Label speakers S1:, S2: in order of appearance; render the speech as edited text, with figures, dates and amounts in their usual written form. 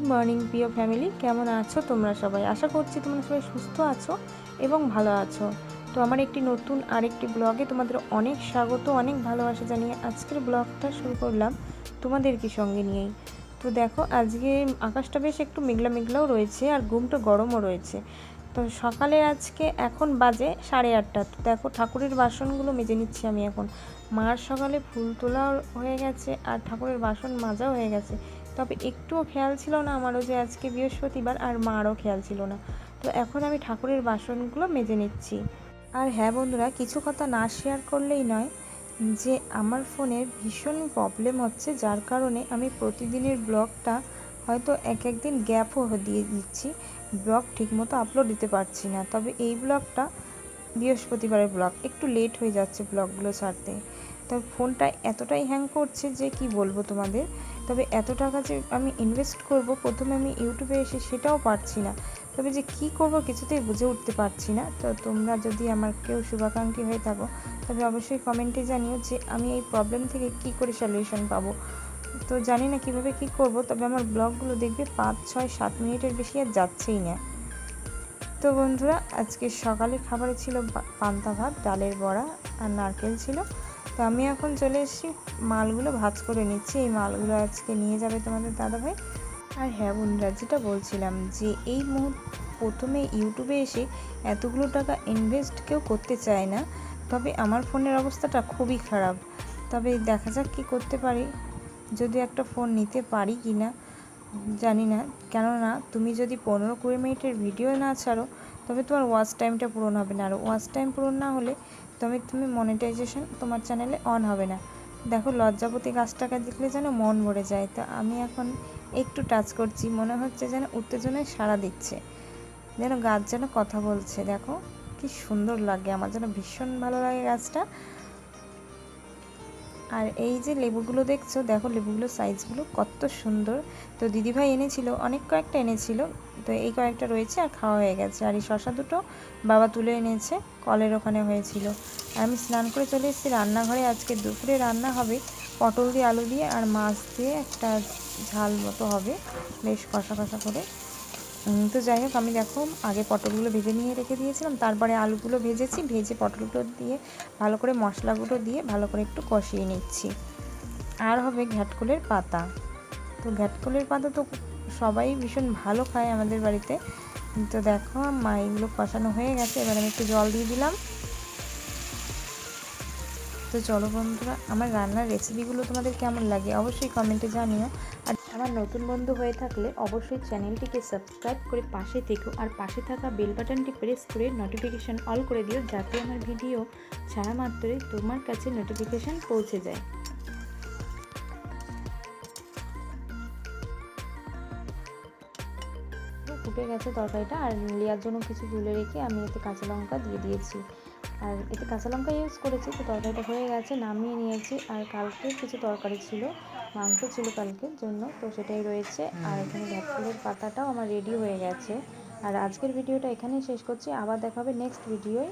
S1: Morning প্রিয় family, কেমন আছো তোমরা সবাই? আশা করছি তোমরা সবাই সুস্থ আছো এবং ভালো আছো। তো আমার একটি নতুন আরেকটি ব্লগে তোমাদের অনেক স্বাগত, অনেক ভালোবাসা জানিয়ে আজকের ব্লগটা শুরু করলাম তোমাদেরকে সঙ্গে নিয়েই। তো দেখো, আজকে আকাশটা বেশ একটু মেঘলা মেঘলাও রয়েছে আর ঘুমটা গরমও রয়েছে। তো সকালে আজকে এখন বাজে 8:30। তো দেখো, ঠাকুরের বাসনগুলো মেজে নিচ্ছি আমি এখন। মার সকালে ফুল তোলা হয়ে গেছে আর ঠাকুরের বাসন মাজাও হয়ে গেছে, তবে একটুও খেয়াল ছিল না আমারও যে আজকে বৃহস্পতিবার, আর মারও খেয়াল ছিল না। তো এখন আমি ঠাকুরের বাসনগুলো মেজে নিচ্ছি। আর হ্যাঁ বন্ধুরা, কিছু কথা না শেয়ার করলেই নয় যে আমার ফোনের ভীষণ প্রবলেম হচ্ছে, যার কারণে আমি প্রতিদিনের ব্লগটা হয়তো একদিন গ্যাপও দিয়ে দিচ্ছি, ব্লগ ঠিকমতো আপলোড দিতে পারছি না। তবে এই ব্লগটা বৃহস্পতিবারের ব্লগ, একটু লেট হয়ে যাচ্ছে ব্লগগুলো ছাড়তে। তবে ফোনটা এতটাই হ্যাং করছে যে কি বলবো তোমাদের। তবে এত টাকা যে আমি ইনভেস্ট করব প্রথমে আমি ইউটিউবে এসে, সেটাও পারছি না। তবে যে কি করব কিছুতেই বুঝে উঠতে পারছি না। তো তোমরা যদি আমার কেউ শুভাকাঙ্ক্ষী হয়ে থাকো, তবে অবশ্যই কমেন্টে জানিও যে আমি এই প্রবলেম থেকে কি করে সলিউশন পাবো। তো জানি না কিভাবে কি করব, তবে আমার ব্লগগুলো দেখবে 5, 6, 7 মিনিটের বেশি আর যাচ্ছেই না। তো বন্ধুরা, আজকে সকালে খাবারে ছিল পান্তা ভাত, ডালের বড়া আর নারকেল ছিল। তো আমি এখন চলে এসেছি মালগুলো ভাজ করে নিচ্ছি। এই মালগুলো আজকে নিয়ে যাবে তোমাদের দাদাভাই। আর হ্যাঁ বন্ধুরা, যেটা বলছিলাম যে এই প্রথমে ইউটিউবে এসে এতগুলো টাকা ইনভেস্ট কেউ করতে চায় না। তবে আমার ফোনের অবস্থাটা খুবই খারাপ। তবে দেখা যাক কী করতে পারি, যদি একটা ফোন নিতে পারি কি না জানি না। কেননা তুমি যদি 15-20 মিনিটের ভিডিও না ছাড়ো, তবে তোমার ওয়াচ টাইমটা পূরণ হবে না। আর ওয়াচ টাইম পূরণ না হলে তুমি মনিটাইজেশন তোমার চ্যানেলে অন হবে না। দেখো, লজ্জাপতি গাছটাকে দেখলে যেন মন ভরে যায়। তো আমি এখন একটু টাচ করছি, মনে হচ্ছে যেন উত্তেজনায় সাড়া দিচ্ছে, যেন গাছ যেন কথা বলছে। দেখো কি সুন্দর লাগে, আমার যেন ভীষণ ভালো লাগে গাছটা। আর এই যে লেবুগুলো দেখছো, দেখো লেবুগুলোর সাইজগুলো কত সুন্দর। তো দিদিভাই এনেছিল, অনেক কয়েকটা এনেছিল। তো এই কয়েকটা রয়েছে আর খাওয়া হয়ে গেছে। আর এই শশা দুটো বাবা তুলে এনেছে, কলের ওখানে হয়েছিল। আর আমি স্নান করে চলে এসেছি রান্নাঘরে। আজকে দুপুরে রান্না হবে পটল দিয়ে, আলু দিয়ে আর মাছ দিয়ে একটা ঝাল মতো হবে, বেশ কষা কষা করে। তো যাই হোক, আমি দেখো আগে পটলগুলো ভেজে নিয়ে রেখে দিয়েছিলাম, তারপরে আলুগুলো ভেজেছি, ভেজে পটলগুলো দিয়ে ভালো করে মশলাগুলো দিয়ে ভালো করে একটু কষিয়ে নিচ্ছি। আর হবে ঘ্যাটকলের পাতা। তো ঘ্যাটকলের পাতা তো সবাই ভীষণ ভালো খায় আমাদের বাড়িতে। তো দেখো মা এগুলো কষানো হয়ে গেছে, এবার আমি একটু জল দিয়ে দিলাম। তো চলো বন্ধুরা, আমার রান্নার রেসিপিগুলো তোমাদের কেমন লাগে অবশ্যই কমেন্টে জানিও। আর আমার নতুন বন্ধু হয়ে থাকলে অবশ্যই চ্যানেলটিকে সাবস্ক্রাইব করে পাশে থেকো, আর পাশে থাকা বেল বাটনটি প্রেস করে নোটিফিকেশান অল করে দিও, যাতে আমার ভিডিও ছাড়া মাত্রই তোমার কাছে নোটিফিকেশান পৌঁছে যায়। ফুটে গেছে তরকারিটা, আর লিয়ার জন্য কিছু তুলে রেখে আমি এতে কাঁচা লঙ্কা দিয়ে দিয়েছি। আর এতে কাঁচা লঙ্কা ইউজ করেছি। তো তরকারিটা হয়ে গেছে, নামিয়ে নিয়েছি। আর কালকের কিছু তরকারি ছিল, মাংস ছিল কালকের জন্য, তো সেটাই রয়েছে। আর এখানে ঘ্যাটকলের পাতাটাও আমার রেডি হয়ে গেছে। আর আজকের ভিডিওটা এখানেই শেষ করছি, আবার দেখা হবে নেক্সট ভিডিওয়।